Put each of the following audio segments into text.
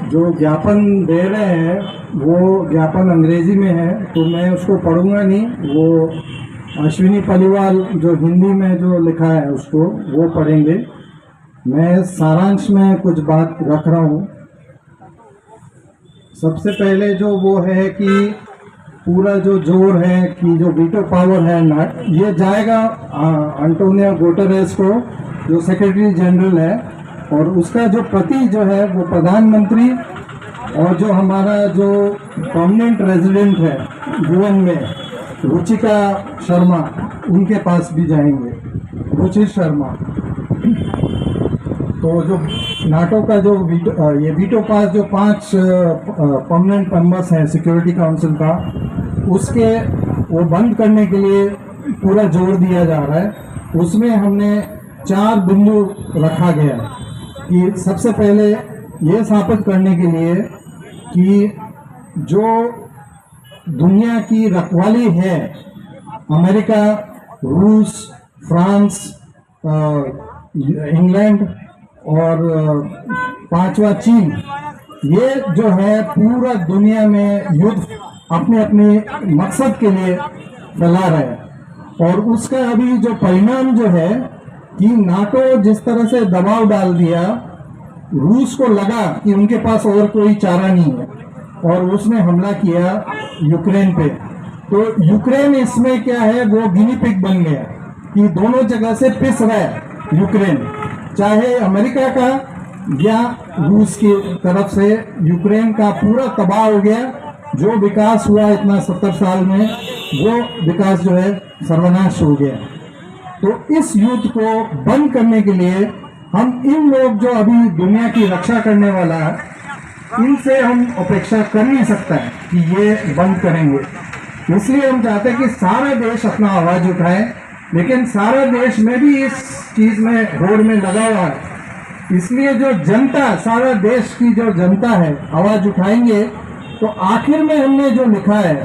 जो ज्ञापन दे रहे हैं वो ज्ञापन अंग्रेजी में है, तो मैं उसको पढ़ूंगा नहीं। वो अश्विनी पलीवाल जो हिंदी में जो लिखा है उसको वो पढ़ेंगे। मैं सारांश में कुछ बात रख रहा हूँ। सबसे पहले जो वो है कि पूरा जो जोर है कि जो वीटो पावर है ना, ये जाएगा अंटोनियो गुटेरेस को, जो सेक्रेटरी जनरल है, और उसका जो प्रति जो है वो प्रधानमंत्री और जो हमारा जो परमानेंट रेजिडेंट है यूएन में रुचिका शर्मा, उनके पास भी जाएंगे, रुचि शर्मा। तो जो नाटो का जो ये वीटो पास जो 5 परमानेंट मेंबर्स हैं सिक्योरिटी काउंसिल का, उसके वो बंद करने के लिए पूरा जोर दिया जा रहा है। उसमें हमने 4 बिंदु रखा गया कि सबसे पहले ये साबित करने के लिए कि जो दुनिया की रखवाली है, अमेरिका, रूस, फ्रांस, इंग्लैंड और 5वां चीन, ये जो है पूरा दुनिया में युद्ध अपने अपने मकसद के लिए फैला रहे हैं। और उसका अभी जो परिणाम जो है कि नाटो जिस तरह से दबाव डाल दिया, रूस को लगा कि उनके पास और कोई चारा नहीं है और उसने हमला किया यूक्रेन पे। तो यूक्रेन इसमें क्या है, वो गिनी पिग बन गया कि दोनों जगह से पिस रहा है यूक्रेन, चाहे अमेरिका का या रूस की तरफ से। यूक्रेन का पूरा तबाह हो गया। जो विकास हुआ इतना 70 साल में, वो विकास जो है सर्वनाश हो गया। तो इस युद्ध को बंद करने के लिए हम इन लोग जो अभी दुनिया की रक्षा करने वाला है, इनसे हम अपेक्षा कर नहीं सकता है कि ये बंद करेंगे। इसलिए हम चाहते हैं कि सारा देश अपना आवाज उठाए, लेकिन सारा देश में भी इस चीज में होड़ में लगा हुआ है। इसलिए जो जनता, सारा देश की जो जनता है आवाज उठाएंगे। तो आखिर में हमने जो लिखा है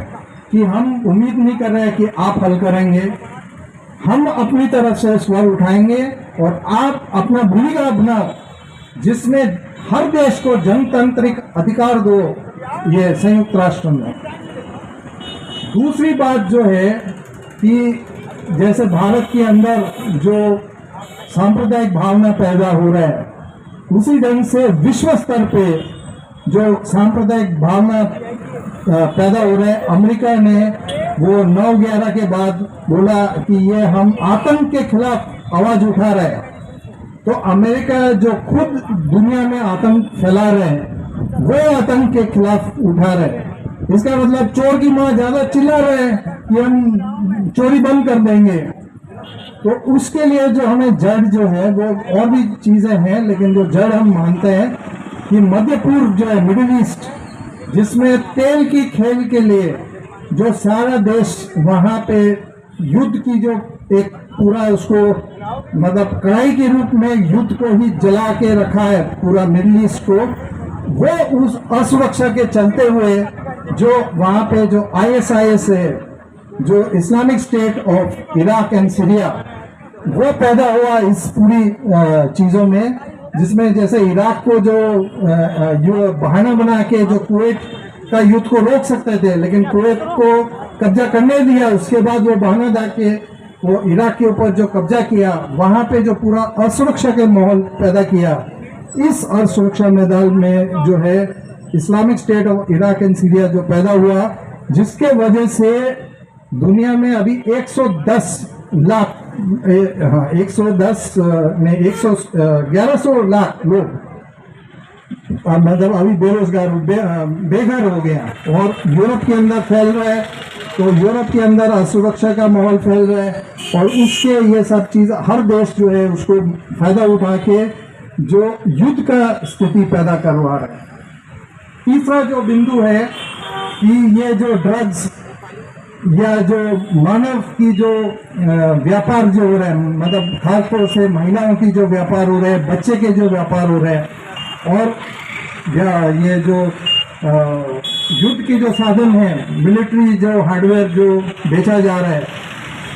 कि हम उम्मीद नहीं कर रहे हैं कि आप हल करेंगे, हम अपनी तरफ से स्वर उठाएंगे और आप अपना भूमिका बनाओ, जिसमें हर देश को जनतांत्रिक अधिकार दो, ये संयुक्त राष्ट्र में। दूसरी बात जो है कि जैसे भारत के अंदर जो सांप्रदायिक भावना पैदा हो रहा है, उसी ढंग से विश्व स्तर पे जो सांप्रदायिक भावना पैदा हो रहा है। अमेरिका ने वो 9/11 के बाद बोला कि ये हम आतंक के खिलाफ आवाज उठा रहे हैं। तो अमेरिका जो खुद दुनिया में आतंक फैला रहे हैं, वो आतंक के खिलाफ उठा रहे हैं। इसका मतलब चोर की मां ज्यादा चिल्ला रहे हैं कि हम चोरी बंद कर देंगे। तो उसके लिए जो हमें जड़ जो है, वो और भी चीजें हैं, लेकिन जो जड़ हम मानते हैं कि मध्य पूर्व जो है, मिडिल ईस्ट, जिसमें तेल की खेल के लिए जो सारा देश वहां पे युद्ध की जो एक पूरा उसको मतलब कढ़ाई के रूप में युद्ध को ही जला के रखा है पूरा मिडिल ईस्ट को, वो उस असुरक्षा के चलते हुए जो वहां पे जो ISIS है, जो Islamic state of Iraq and Syria, वो पैदा हुआ इस पूरी चीजों में। जिसमें जैसे इराक को जो बहाना बना के जो कुवैत का युद्ध को रोक सकते थे, लेकिन कुवैत को कब्जा करने दिया, उसके बाद वो बहाना दा के वो इराक के ऊपर जो कब्जा किया, वहां पे जो पूरा असुरक्षा के माहौल पैदा किया। इस असुरक्षा मैदान में जो है Islamic state of Iraq and Syria जो पैदा हुआ, जिसके वजह से दुनिया में अभी 110 लाख 1100 लाख लोग मतलब अभी बेरोजगार बेघर हो गया और यूरोप के अंदर फैल रहा है। तो यूरोप के अंदर असुरक्षा का माहौल फैल रहा है और उसके ये सब चीज हर देश जो है उसको फायदा उठा के जो युद्ध का स्थिति पैदा करवा रहा है। तीसरा जो बिंदु है कि ये जो ड्रग्स या जो मानव की जो व्यापार जो हो रहा है, मतलब खासतौर से महिलाओं की जो व्यापार हो रहे हैं, बच्चे के जो व्यापार हो रहे हैं, और ये जो युद्ध की जो साधन है, मिलिट्री जो हार्डवेयर जो बेचा जा रहा है,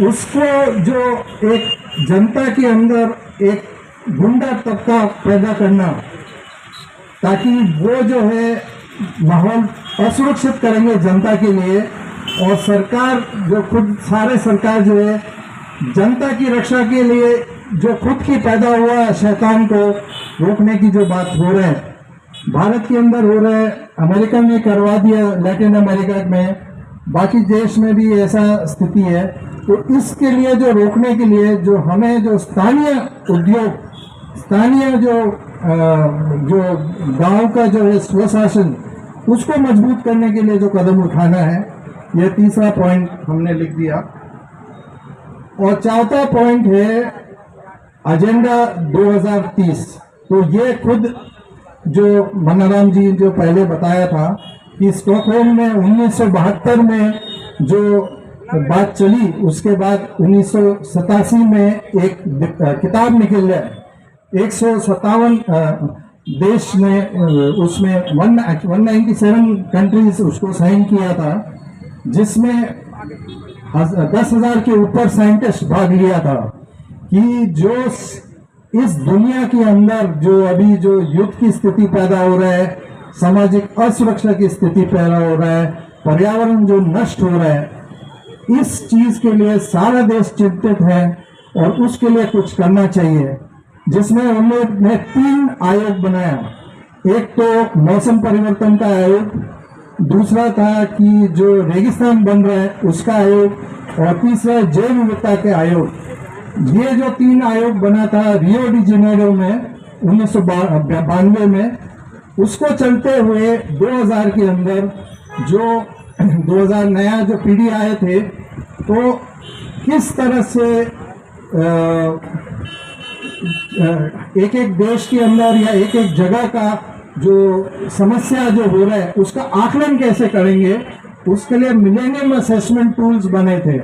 उसको जो एक जनता के अंदर एक गुंडा तबका पैदा करना, ताकि वो जो है माहौल असुरक्षित करेंगे जनता के लिए। और सरकार जो खुद सारे सरकार जो है जनता की रक्षा के लिए जो खुद की पैदा हुआ शैतान को रोकने की जो बात हो रहा है, भारत के अंदर हो रहा है, अमेरिका ने करवा दिया, लैटिन अमेरिका में, बाकी देश में भी ऐसा स्थिति है। तो इसके लिए जो रोकने के लिए जो हमें जो स्थानीय उद्योग, स्थानीय जो गांव का जो है स्वशासन, उसको मजबूत करने के लिए जो कदम उठाना है, यह तीसरा पॉइंट हमने लिख दिया। और चौथा पॉइंट है एजेंडा 2030। तो ये खुद जो मन्नाराम जी जो पहले बताया था कि स्टॉकहोम में 1972 में जो बात चली, उसके बाद 1987 में एक किताब निकल है, 157 देश ने उसमें 197 कंट्रीज उसको साइन किया था, जिसमें 10,000 के ऊपर साइंटिस्ट भाग लिया था कि जो इस दुनिया के अंदर जो अभी जो युद्ध की स्थिति पैदा हो रहा है, सामाजिक असुरक्षा की स्थिति पैदा हो रहा है, पर्यावरण जो नष्ट हो रहा है, इस चीज के लिए सारा देश चिंतित है और उसके लिए कुछ करना चाहिए। जिसमें उन लोग ने 3 आयोग बनाया। एक तो मौसम परिवर्तन का आयोग, दूसरा था कि जो रेगिस्तान बन रहा है उसका आयोग, और तीसरा जैव विविधता के आयोग। ये जो 3 आयोग बना था रियो डी जेनेरो में 1992 में, उसको चलते हुए 2000 के अंदर जो 2000 नया जो पीढ़ी आए थे, तो किस तरह से एक एक देश के अंदर या एक एक जगह का जो समस्या जो हो रहा है उसका आकलन कैसे करेंगे, उसके लिए मिलेनियम असेसमेंट टूल्स बने थे।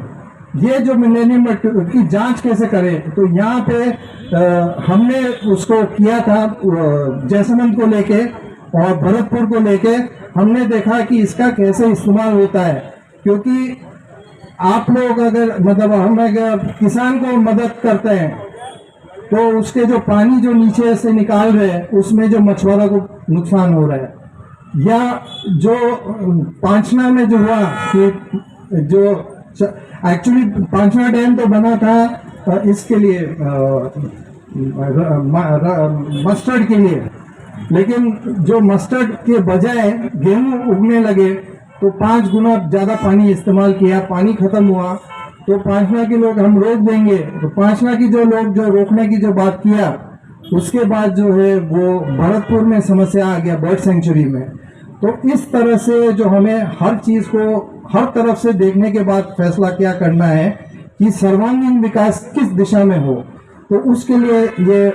ये जो मिलेनियम की जांच कैसे करें, तो यहाँ पे हमने उसको किया था जैसलमेर को लेके और भरतपुर को लेके। हमने देखा कि इसका कैसे इस्तेमाल होता है, क्योंकि आप लोग अगर मतलब हम अगर किसान को मदद करते हैं तो उसके जो पानी जो नीचे से निकाल रहे हैं उसमें जो मछुआरा को नुकसान हो रहा है। या जो पांचना में जो हुआ कि जो एक्चुअली पांचना डैम तो बना था इसके लिए मस्टर्ड के लिए, लेकिन जो मस्टर्ड के बजाय गेहूं उगने लगे तो 5 गुना ज्यादा पानी इस्तेमाल किया, पानी खत्म हुआ। तो पांचना के लोग हम रोक देंगे, तो पांचना की जो लोग जो रोकने की जो बात किया, उसके बाद जो है वो भरतपुर में समस्या आ गया बर्ड सेंचुरी में। तो इस तरह से जो हमें हर चीज को हर तरफ से देखने के बाद फैसला क्या करना है कि सर्वांगीण विकास किस दिशा में हो। तो उसके लिए ये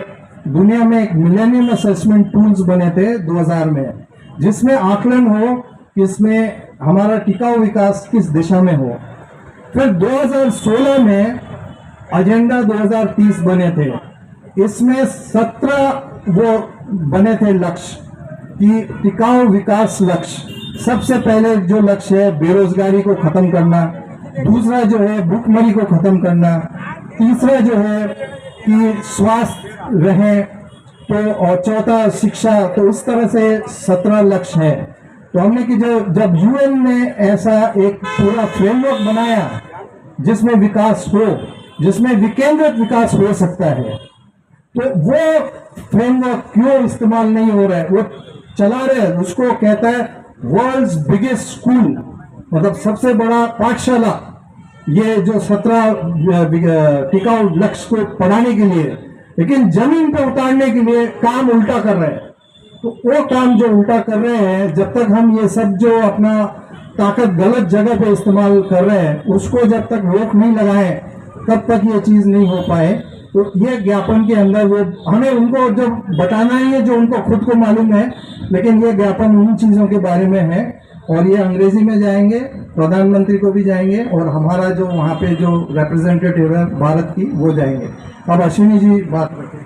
दुनिया में एक मिलेनियम असेसमेंट टूल्स बने थे 2000 में, जिसमें आकलन हो कि इसमें हमारा टिकाऊ विकास किस दिशा में हो। फिर 2016 में एजेंडा 2030 बने थे। इसमें 17 वो बने थे लक्ष्य कि टिकाऊ विकास लक्ष्य। सबसे पहले जो लक्ष्य है बेरोजगारी को खत्म करना, दूसरा जो है भूखमरी को खत्म करना, तीसरा जो है कि स्वास्थ्य रहे, तो और चौथा शिक्षा। तो इस तरह से 17 लक्ष्य है। तो हमने कि जब यूएन ने ऐसा एक पूरा फ्रेमवर्क बनाया जिसमें विकास हो, जिसमें विकेंद्रित विकास हो सकता है, तो वो फ्रेमवर्क क्यों इस्तेमाल नहीं हो रहा है? वो चला रहे हैं, उसको कहता है वर्ल्ड्स बिगेस्ट स्कूल, मतलब सबसे बड़ा पाठशाला। ये जो 17 टिकाऊ लक्ष्य को पढ़ाने के लिए, लेकिन जमीन पर उतारने के लिए काम उल्टा कर रहे हैं। तो वो काम जो उल्टा कर रहे हैं, जब तक हम ये सब जो अपना ताकत गलत जगह पे इस्तेमाल कर रहे हैं, उसको जब तक रोक नहीं लगाए तब तक ये चीज नहीं हो पाए। तो ये ज्ञापन के अंदर वो हमें उनको जो बताना ही है जो उनको खुद को मालूम है, लेकिन ये ज्ञापन उन चीजों के बारे में है और ये अंग्रेजी में जाएंगे, प्रधानमंत्री को भी जाएंगे और हमारा जो वहाँ पे जो रिप्रेजेंटेटिव है भारत की वो जाएंगे। अब अश्विनी जी बात करते हैं।